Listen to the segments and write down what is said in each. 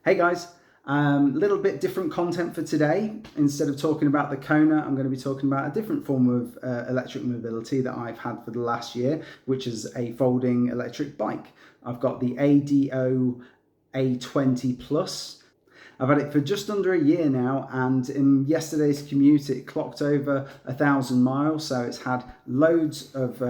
Hey guys, little bit different content for today. Instead of talking about the Kona, I'm going to be talking about a different form of electric mobility that I've had for the last year, which is a folding electric bike. I've got the ADO A20 Plus. I've had it for just under a year now, and in yesterday's commute it clocked over 1,000 miles, so it's had loads of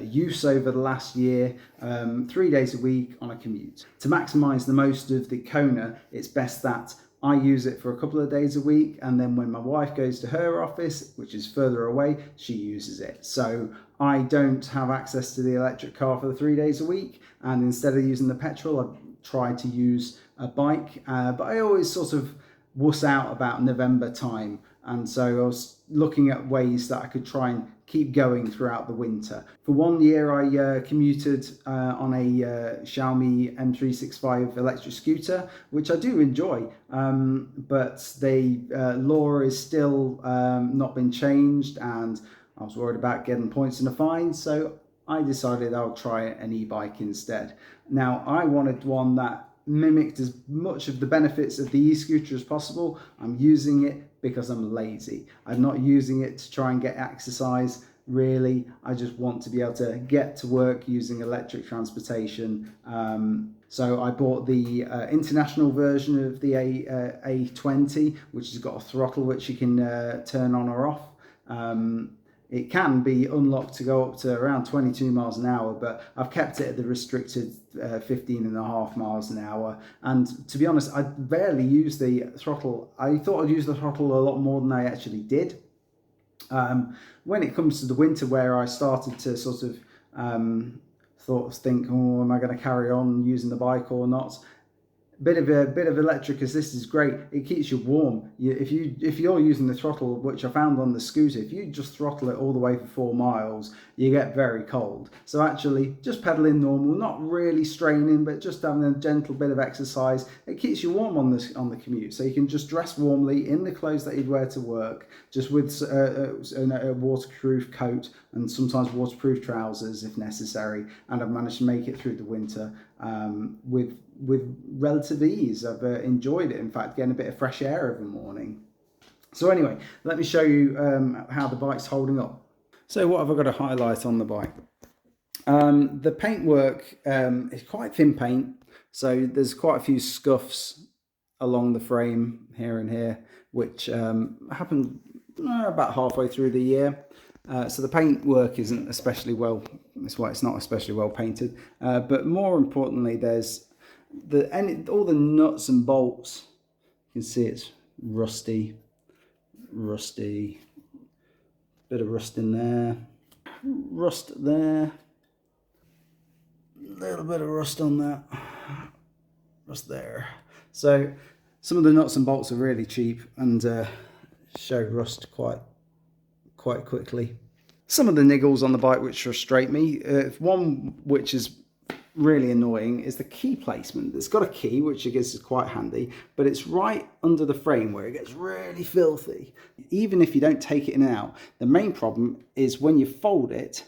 use over the last year, 3 days a week on a commute. To maximise the most of the Kona, it's best that I use it for a couple of days a week, and then when my wife goes to her office, which is further away, she uses it. So I don't have access to the electric car for the 3 days a week, and instead of using the petrol, I try to use a bike, but I always sort of wuss out about November time, and so I was looking at ways that I could try and keep going throughout the winter. For 1 year I commuted on a Xiaomi M365 electric scooter, which I do enjoy, but the law is still not been changed, and I was worried about getting points and a fine, so I decided I'll try an e-bike instead. Now, I wanted one that mimicked as much of the benefits of the e-scooter as possible. I'm using it because I'm lazy. I'm not using it to try and get exercise, really. I just want to be able to get to work using electric transportation. So I bought the international version of the A20, which has got a throttle which you can turn on or off. It can be unlocked to go up to around 22 miles an hour, but I've kept it at the restricted 15.5 miles an hour. And to be honest, I barely use the throttle. I thought I'd use the throttle a lot more than I actually did. When it comes to the winter, where I started to sort of think, oh, am I going to carry on using the bike or not? Bit of electric assist is great. It keeps you warm. If you're using the throttle, which I found on the scooter, if you just throttle it all the way for 4 miles, you get very cold. So actually, just pedaling normal, not really straining, but just having a gentle bit of exercise, it keeps you warm on the commute. So you can just dress warmly in the clothes that you'd wear to work, just with a waterproof coat and sometimes waterproof trousers if necessary. And I've managed to make it through the winter with relative ease. I've enjoyed it, in fact, getting a bit of fresh air every morning. So anyway, let me show you how the bike's holding up. So what have I got to highlight on the bike? The paintwork is quite thin paint, so there's quite a few scuffs along the frame here and here, which happened about halfway through the year. So the paintwork isn't especially well, that's why it's not especially well painted. But more importantly, there's all the nuts and bolts. You can see it's rusty, bit of rust in there, rust there, little bit of rust on that, rust there. So some of the nuts and bolts are really cheap and show rust quite quickly. Some of the niggles on the bike which frustrate me, one which is really annoying, is the key placement. It's got a key, which I guess is quite handy, but it's right under the frame where it gets really filthy. Even if you don't take it in and out, the main problem is when you fold it,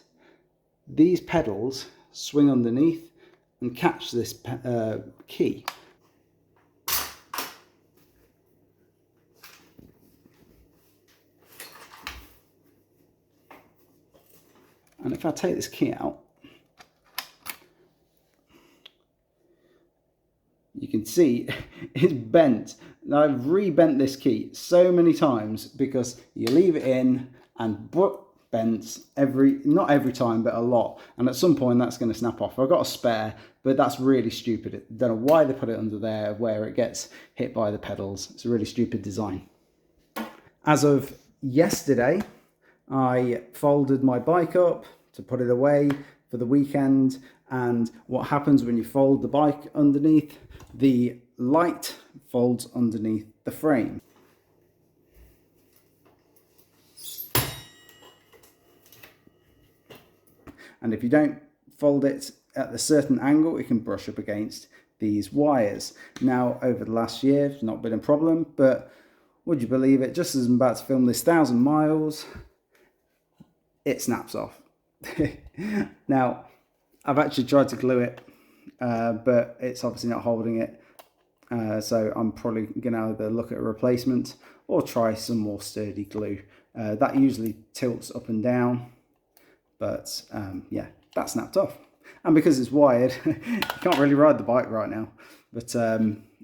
these pedals swing underneath and catch this key. And if I take this key out, you can see it's bent. Now I've re-bent this key so many times because you leave it in and bends not every time, but a lot. And at some point that's going to snap off. I've got a spare, but that's really stupid. I don't know why they put it under there where it gets hit by the pedals. It's a really stupid design. As of yesterday, I folded my bike up to put it away for the weekend, and what happens when you fold the bike underneath, the light folds underneath the frame. And if you don't fold it at a certain angle, it can brush up against these wires. Now, over the last year, it's not been a problem, but would you believe it, just as I'm about to film this 1,000 miles, it snaps off. Now, I've actually tried to glue it, but it's obviously not holding it. So I'm probably going to either look at a replacement or try some more sturdy glue. That usually tilts up and down, but yeah, that snapped off. And because it's wired, you can't really ride the bike right now. But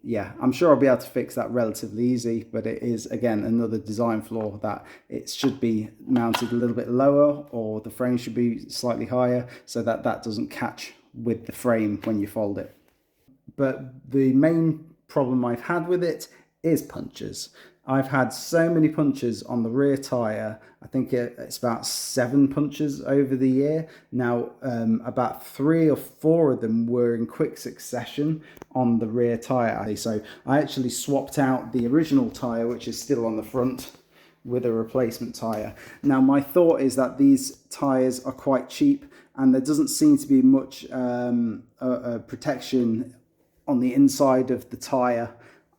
yeah, I'm sure I'll be able to fix that relatively easy, but it is, again, another design flaw that it should be mounted a little bit lower, or the frame should be slightly higher so that that doesn't catch with the frame when you fold it. But the main problem I've had with it is punctures. I've had so many punctures on the rear tyre. I think it's about 7 punctures over the year. Now, about 3 or 4 of them were in quick succession on the rear tyre. So I actually swapped out the original tyre, which is still on the front, with a replacement tyre. Now, my thought is that these tyres are quite cheap and there doesn't seem to be much protection on the inside of the tyre,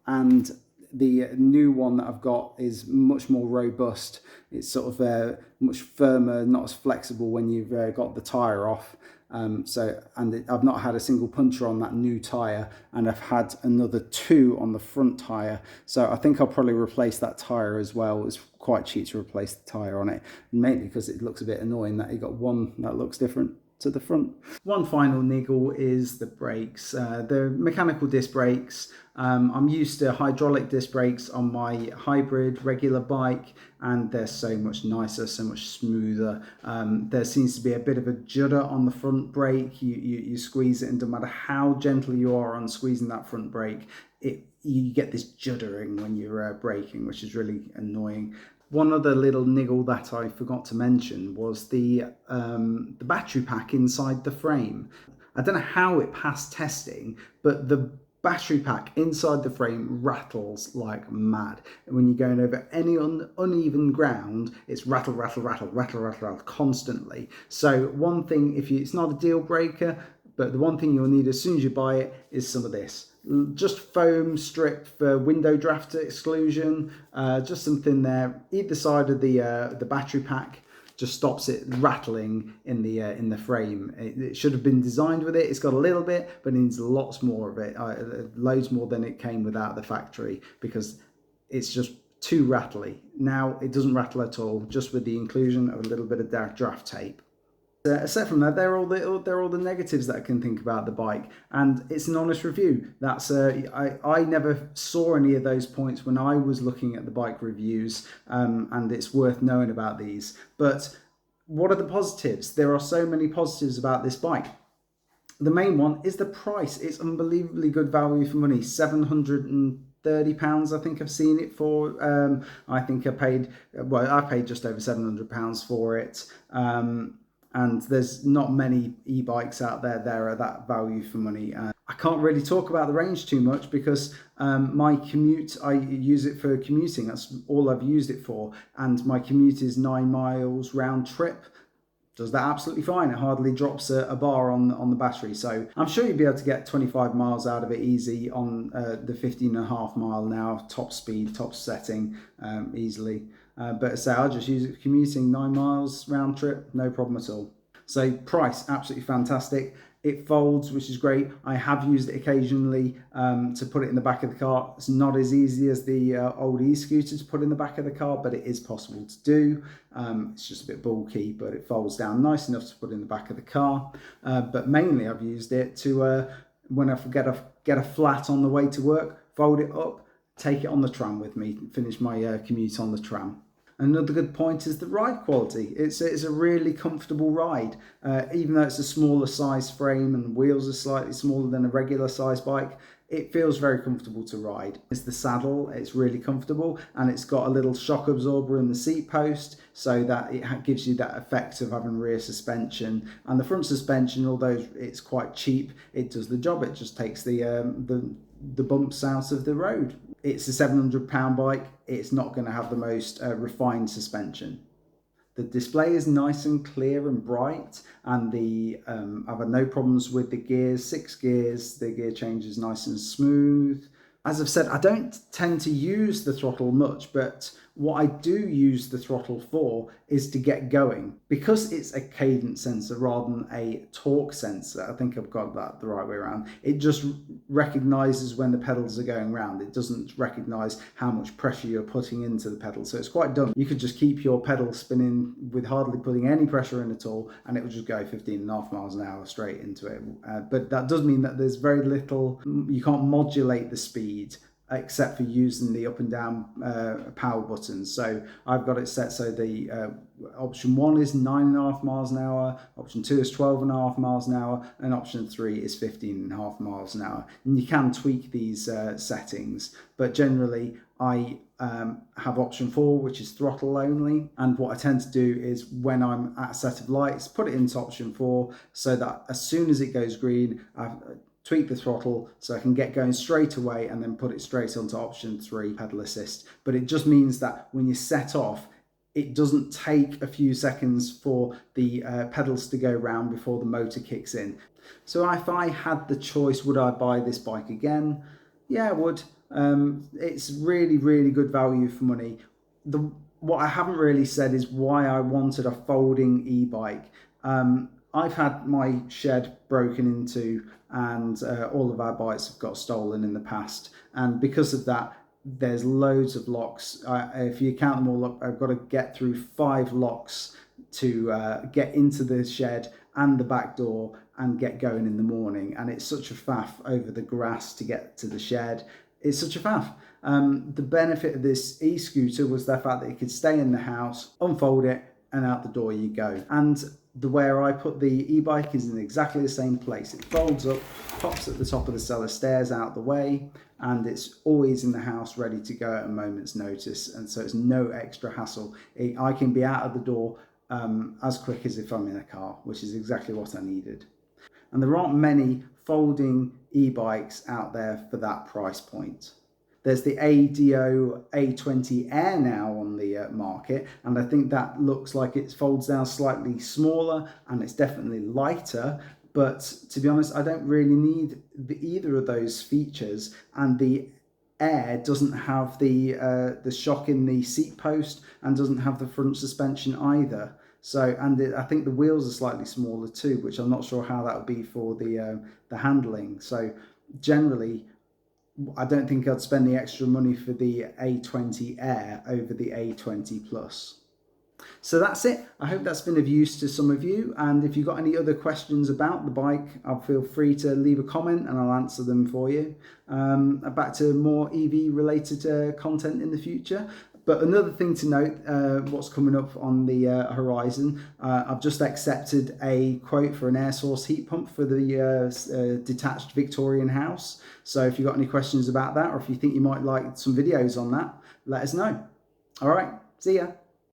and the new one that I've got is much more robust. It's sort of much firmer, not as flexible when you've got the tyre off. I've not had a single puncture on that new tyre, and I've had another 2 on the front tyre. So I think I'll probably replace that tyre as well. It's quite cheap to replace the tyre on it, mainly because it looks a bit annoying that you got one that looks different to the front. One final niggle is the brakes. The mechanical disc brakes. I'm used to hydraulic disc brakes on my hybrid regular bike, and they're so much nicer, so much smoother. There seems to be a bit of a judder on the front brake. You squeeze it, and no matter how gentle you are on squeezing that front brake, you get this juddering when you're braking, which is really annoying. One other little niggle that I forgot to mention was the battery pack inside the frame. I don't know how it passed testing, but the battery pack inside the frame rattles like mad. And when you're going over any uneven ground, it's rattle, rattle, rattle, rattle, rattle, rattle constantly. So one thing, it's not a deal breaker, but the one thing you'll need as soon as you buy it is some of this. Just foam strip for window draft exclusion, just something there either side of the battery pack, just stops it rattling in the frame. It should have been designed with it. It's got a little bit, but it needs lots more of it, loads more than it came without the factory, because it's just too rattly. Now it doesn't rattle at all, just with the inclusion of a little bit of draft tape. Aside from that, they're all the negatives that I can think about the bike, and it's an honest review. That's I never saw any of those points when I was looking at the bike reviews, and it's worth knowing about these. But what are the positives? There are so many positives about this bike. The main one is the price. It's unbelievably good value for money. £730, I think I've seen it for. I think I paid just over £700 for it. And there's not many e-bikes out there that are that value for money. I can't really talk about the range too much because my commute, I use it for commuting. That's all I've used it for. And my commute is 9 miles round trip. Does that absolutely fine. It hardly drops a bar on the battery. So I'm sure you'll be able to get 25 miles out of it easy on the 15.5 mile now, top speed, top setting, easily. But say I'll just use it for commuting, 9 miles round trip, no problem at all. So price, absolutely fantastic. It folds, which is great. I have used it occasionally to put it in the back of the car. It's not as easy as the old e-scooter to put in the back of the car, but it is possible to do. It's just a bit bulky, but it folds down nice enough to put in the back of the car. But mainly I've used it to, when I get a flat on the way to work, fold it up, take it on the tram with me, finish my commute on the tram. Another good point is the ride quality. It's a really comfortable ride, even though it's a smaller size frame and wheels are slightly smaller than a regular size bike. It feels very comfortable to ride. It's the saddle, it's really comfortable, and it's got a little shock absorber in the seat post so that it gives you that effect of having rear suspension. And the front suspension, although it's quite cheap, it does the job. It just takes the bumps out of the road. It's a £700 bike. It's not going to have the most refined suspension. The display is nice and clear and bright, and I've had no problems with the gears. 6 gears, the gear change is nice and smooth. As I've said, I don't tend to use the throttle much, but what I do use the throttle for is to get going. Because it's a cadence sensor rather than a torque sensor, I think I've got that the right way around. It just recognizes when the pedals are going round. It doesn't recognize how much pressure you're putting into the pedal. So it's quite dumb. You could just keep your pedal spinning with hardly putting any pressure in at all, and it will just go 15.5 miles an hour straight into it. But that does mean that there's very little, you can't modulate the speed except for using the up and down power buttons. So I've got it set so the option 1 is 9.5 miles an hour, option 2 is 12.5 miles an hour, and option 3 is 15.5 miles an hour. And you can tweak these settings, but generally I have option 4, which is throttle only. And what I tend to do is when I'm at a set of lights, put it into option 4 so that as soon as it goes green, I've tweak the throttle so I can get going straight away and then put it straight onto option 3, pedal assist. But it just means that when you set off, it doesn't take a few seconds for the pedals to go round before the motor kicks in. So if I had the choice, would I buy this bike again? Yeah, I would. It's really, really good value for money. What I haven't really said is why I wanted a folding e-bike. I've had my shed broken into and all of our bikes have got stolen in the past. And because of that, there's loads of locks. If you count them all up, I've got to get through 5 locks to get into the shed and the back door and get going in the morning. And it's such a faff over the grass to get to the shed. It's such a faff. The benefit of this e-scooter was the fact that it could stay in the house, unfold it, and out the door you go. And where I put the e-bike is in exactly the same place. It folds up, pops at the top of the cellar stairs out the way, and it's always in the house ready to go at a moment's notice. And so it's no extra hassle. I can be out of the door as quick as if I'm in a car, which is exactly what I needed. And there aren't many folding e-bikes out there for that price point. There's the ADO A20 Air now on the market, and I think that looks like it folds down slightly smaller and it's definitely lighter. But to be honest, I don't really need either of those features, and the Air doesn't have the shock in the seat post and doesn't have the front suspension either. So, and I think the wheels are slightly smaller too, which I'm not sure how that would be for the handling. So generally, I don't think I'd spend the extra money for the A20 Air over the A20 Plus. So that's it. I hope that's been of use to some of you. And if you've got any other questions about the bike, I'll feel free to leave a comment and I'll answer them for you. Back to more EV related content in the future. But another thing to note, what's coming up on the horizon, I've just accepted a quote for an air source heat pump for the detached Victorian house. So if you've got any questions about that, or if you think you might like some videos on that, let us know. All right, see ya.